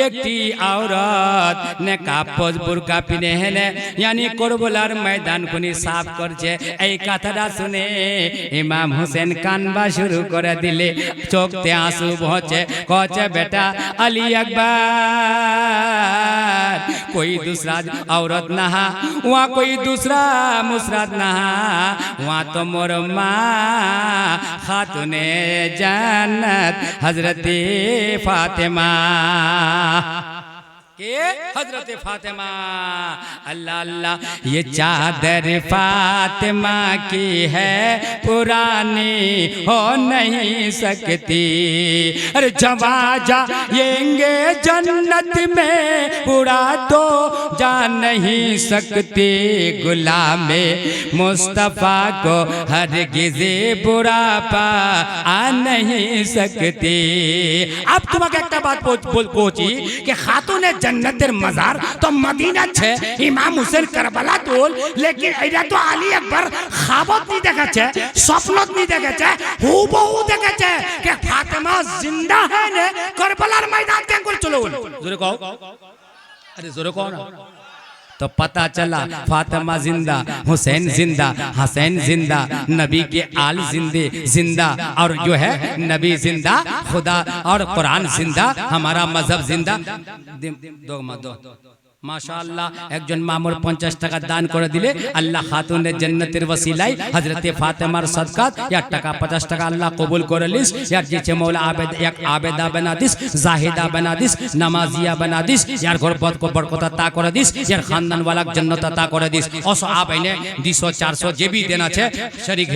একটি औरत ने কাপড় বুরকা পিনে হেনে यानी করবলার ময়দান কোনি সাফ করছে এই কথাটা শুনে ইমাম হোসেন কানবা শুরু করে দিলে চোখতে आंसू বহছে কচ্ছে बेटा अली अकबर कोई दूसरा औरत नहा वहाँ कोई दूसरा मुसरत नहा वहाँ तो मोर माँ खातूने जन्नत हजरत फातिमा के हजरत फातिमा अल्लाह अल्लाह ये चादर फातिमा की है पुरानी हो नहीं सकती अरे जवा जाएंगे जन्नत में पूरा तो जा नहीं सकती गुलाम मुस्तफ़ा को हरगिज़ बुढ़ापा आ नहीं सकती। अब तुम्हें एक बात पहुंची कि खातूने जन्नतेर मजार तो मदीना छे इमाम हुसैन करबला তোল लेकिन এটা তো আলী আকবর খাবত নি দেখাচ্ছে স্বপ্নত নি দেখাচ্ছে হুবহু দেখাচ্ছে कि फातिमा जिंदा है ने करबलार मैदान ত্যাগ করে চলে গেল জোরে কও अरे जोरे कहो ना तो पता चला फातिमा जिंदा हुसैन जिंदा हसैन जिंदा नबी के आल जिंदा और जो है नबी जिंदा खुदा और कुरान जिंदा हमारा मजहब जिंदा दो दो माशाअल्लाह একজন মামুর 50 টাকা দান করে দিলে আল্লাহ খাতুনের জান্নাতের ওসিলায় হযরতে ফাতেমার সদকাত 1 টাকা 50 টাকা আল্লাহ কবুল করে লিস यार जिसे मौला आबेद एक आबेदा बना दिस जाहिदा बना दिस नमाजिया बना दिस यार गुरबत को बरकत अता করে দিস यार खानदान वाला जन्नत अता করে দিস অস আবাইনে 200 400 যে भी देना છે শরীক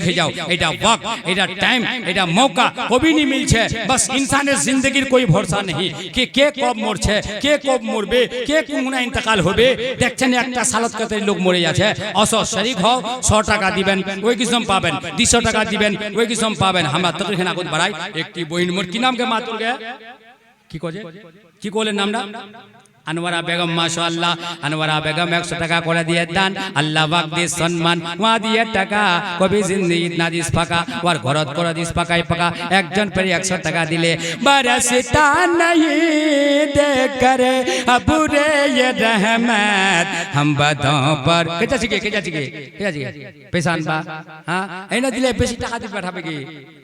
হয়ে যাও এটা वक्त এটা টাইম এটা मौका কবি নি মিলছে बस इंसाনের जिंदगीर कोई भरोसा नहीं कि के कब मरছে কে কব মরবে কে কোন ইন্তেকাল হবে দেখছেন একটা সালাত করতে লোক মরে যাচ্ছে অস শরীক হও 100 টাকা দিবেন ওই কিসম পাবেন 200 টাকা দিবেন ওই কিসম পাবেন আমরা তো এখানে আগত বাড়াই একটি বইন মোর কি নাম কে মাতুল গে কি কজে কি কোলে নামটা अनवरा बेगम माशाअल्लाह अनवरा बेगम 100 টাকা করে দিয়ে দান আল্লাহ পাক দে সম্মান ওয়া দিয়ে টাকা কবি জিন্দেগি না দিস ফাকা ওর ঘরত করে দিস পাকাই পাকা একজন পরে 100 টাকা দিলে বরসতা नहीं देख कर अबुरे ये रहमत हम बदों पर কেজা চিকে পেশান বা हां এনা দিলে বেশি টাকা দিবে পাঠাবে কি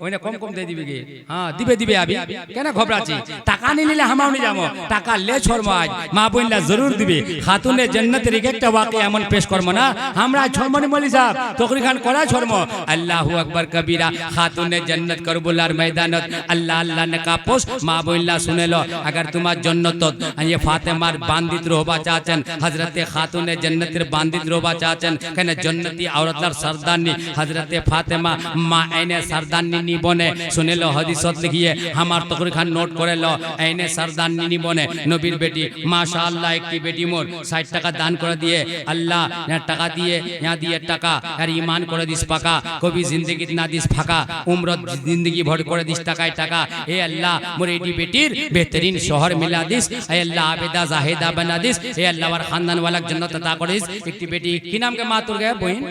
ওইনা কম কম দিয়ে দিবে কি हां দিবে আবি কেন ঘবরাছি টাকা নিলে হামাও নি যাবো টাকা লে ছড়মো আজ মা বইলা জরুর দিবে খাতুনে জান্নাতের একটা ওয়াকি এমন পেশ করব না আমরা ছড়মনি মলি সাহেব তকরি খান করা ছড়মো আল্লাহু আকবার কবীরা খাতুনে জান্নাত করবলার ময়দানত আল্লাহ আল্লাহ ने का पोस মা বইলা শুনেলো अगर তোমার জান্নাত ये फातिमार बांधित रहबा चाहছেন हजरते खातूने जन्नतेर बांधित रहबा चाहছেন কেন जन्नती औरतलार सरदारनी हजरते फातिमा মা এনে सरदारनी নি বনে শুনেলো হাদিসত লিখিয়ে আমার তকরি খান নোট করেলো এনে सरदारनी নি বনে নবীর বেটি माशाअल्लाह एक की बेटी मोर 60 টাকা दान कर दिए अल्लाह यहाँ टाका दिए यहाँ दिए टाका यार ईमान कर दिस पाका कभी जिंदगी ना दिस फाका उम्र जिंदगी भर कर दिस टाकाय टाका ए अल्लाह मोर एडी बेटीर बेहतरीन शहर मिला दिस ए अल्लाह आबेदा जाहिदा बना दिस ए अल्लाह वर खानदान वाला जन्नत अता कर दिस एक की बेटी की नाम के मातुर गए बहन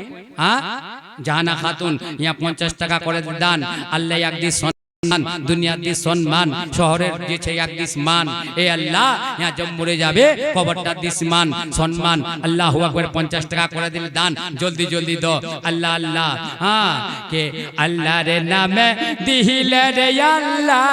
हां জাহানা খাতুন यहाँ 50 টাকা করে দান अल्लाह एक दिस दुनिया दी सम्मान शहरेर दिछे एक दिस मान ए अल्लाह यहाँ जब मरे जाबे कबरटा दिस मान सम्मान अल्लाहु अकबर 50 টাকা করে দিল দান जल्दी जल्दी दो अल्लाह अल्लाह हां के अल्लाह रे नामे दिहिले रे अल्लाह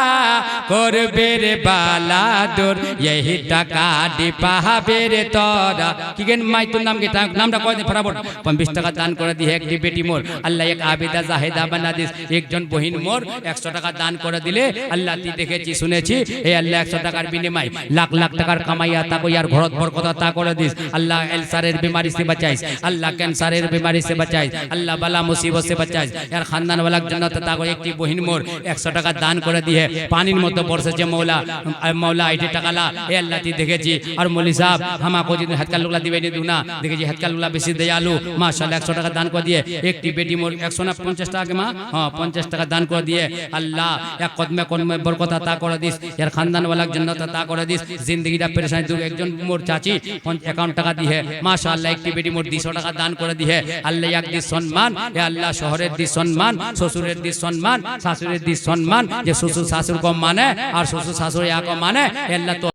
करबे रे बालादुर यही टाका दि पाहाबे रे तोरा की गेन माई तो नाम के नामটা কয় দিন फटाफट 25 টাকা দান করে দি একটি বেটি মোর अल्लाह एक आबिदा जाहिदा बना दिस एकজন বহিন মোর 100 টাকা दान করে দিলে আল্লাহ তি দেখেছি শুনেছি এই আল্লাহ 100 টাকার বিনিময় লাখ লাখ টাকার কামাইয়া তাকো यार ঘরত বরকত তা করে দিস আল্লাহ এলসারের बीमारी से बचाइस अल्लाह कैंसरेर बीमारी से बचाइस अल्लाह बला मुसीबत से बचाइस यार खानदान वाला जन्नत ता को একটি বহিন মোর 100 টাকা দান করে দিয়ে পানির মতো বর্ষেছে মওলা মওলা 80 টাকা লা এ আল্লাহ তি দেখেছি আর মৌলভী সাহেব আমাকে যদি হাতকাল লুগলা দিবে নি দুনা দেখেছি হাতকাল লুগলা বেশি দয়ালু মাশাআল্লাহ 100 টাকা দান করে দিয়ে একটি বেটি মোর 150 টাকা মা हां 50 টাকা দান করে দিয়ে আল্লাহ এক কদমে কদমে বরকত আতা করে দিস, এর খানদান ওয়ালা জান্নাত আতা করে দিস, জিন্দেগিটা পেরেশানি দূর। একজন মোর চাচি 51 টাকা দিয়ে মাশাআল্লাহ, একটি বেটি মোর 200 টাকা দান করে দিয়ে, আল্লাহ এক দিস সম্মান, এ আল্লাহ শহরের দিস সম্মান, শ্বশুরের দিস সম্মান, শাশুড়ের দিস সম্মান, যে শ্বশুর শাশুড় को माने और শ্বশুর শাশুড়ি को माने, अल्लाह तो